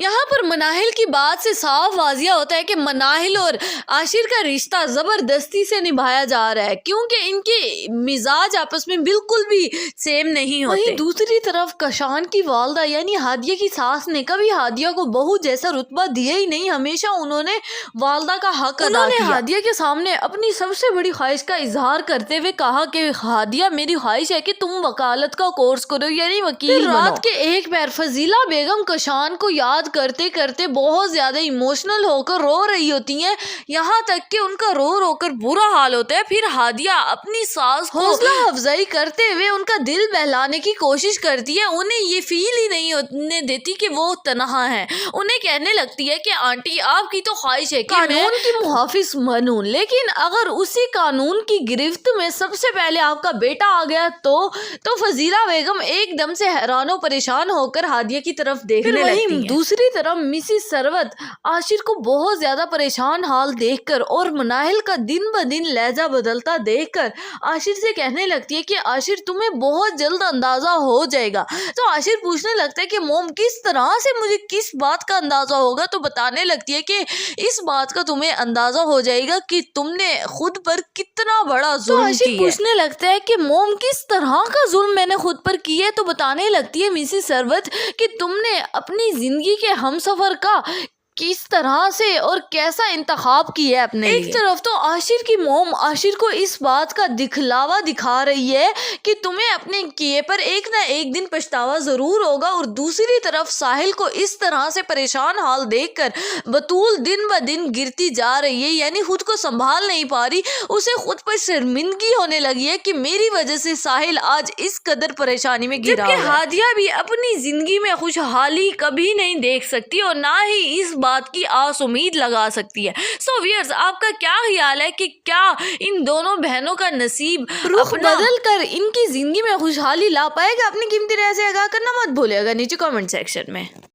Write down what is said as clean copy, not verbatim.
यहाँ पर मनाहिल की बात से साफ वाजिया होता है कि मनाहिल और आशिर का रिश्ता ज़बरदस्ती से निभाया जा रहा है, क्योंकि इनके मिजाज आपस में बिल्कुल भी सेम नहीं होते। वहीं दूसरी तरफ कशान की वालदा यानी हादिया की सास ने कभी हादिया को बहू जैसा रुतबा दिया ही नहीं, हमेशा उन्होंने वालदा का हक अदा किया। हादिया के सामने अपनी सबसे बड़ी ख्वाहिश का इजहार करते हुए कहा कि हादिया, मेरी ख्वाहिश है कि तुम वकालत का कोर्स करो यानी वकील बनो। रात के एक पैर फजीला बेगम कशान को याद करते करते बहुत ज्यादा इमोशनल होकर रो रही होती हैं, यहाँ तक कि उनका रो रो कर बुरा हाल होता है। फिर हादिया अपनी सास को हौसला अफजाई करते हुए उनका दिल बहलाने की कोशिश करती है, उन्हें ये फील ही नहीं होने देती कि वो तनहा है। उन्हें कहने लगती है कि आंटी, आपकी तो ख्वाहिश है कि कानून की मुहाफिज बनूं, लेकिन अगर उसी कानून की गिरफ्त में सबसे पहले आपका बेटा आ गया तो फजीला बेगम एकदम से हैरानो परेशान होकर हादिया की तरफ देखने लगती हैं। दूसरी तरफ मिसिस सरवत आशिर को बहुत ज्यादा परेशान हाल देखकर और मनाहिल का दिन ब दिन लहजा बदलता देखकर आशिर से कहने लगती है कि आशिर, तुम्हें बहुत जल्द अंदाजा हो जाएगा। तो आशिर पूछने लगता है कि मोम, किस तरह से मुझे किस बात का अंदाजा होगा? तो बताने लगती है कि इस बात का तुम्हें अंदाजा हो जाएगा कि तुमने खुद पर कितना बड़ा जुल्म किया। आशिर पूछने लगता है कि मोम, किस तरह का जुल्म मैंने खुद पर किया है? तो बताने लगती है मिसिस सरवत कि तुमने अपनी जिंदगी के हमसफर का किस तरह से और कैसा इंतखाब किया है अपने लिए। एक तरफ तो आशिर की मोम आशिर को इस बात का दिखलावा दिखा रही है कि तुम्हें अपने किए पर एक ना एक दिन पछतावा जरूर होगा, और दूसरी तरफ साहिल को इस तरह से परेशान हाल देखकर बतूल दिन ब दिन गिरती जा रही है, यानी खुद को संभाल नहीं पा रही। उसे खुद पर शर्मिंदगी होने लगी है कि मेरी वजह से साहिल आज इस कदर परेशानी में गिरा है। हादिया भी अपनी जिंदगी में खुशहाली कभी नहीं देख सकती और ना ही इस बात की आस उम्मीद लगा सकती है। सो व्यूअर्स, आपका क्या ख्याल है कि क्या इन दोनों बहनों का नसीब रुख बदल कर इनकी जिंदगी में खुशहाली ला पाएगा? अपनी कीमती राय से आगाह करना मत भूलिएगा नीचे कमेंट सेक्शन में।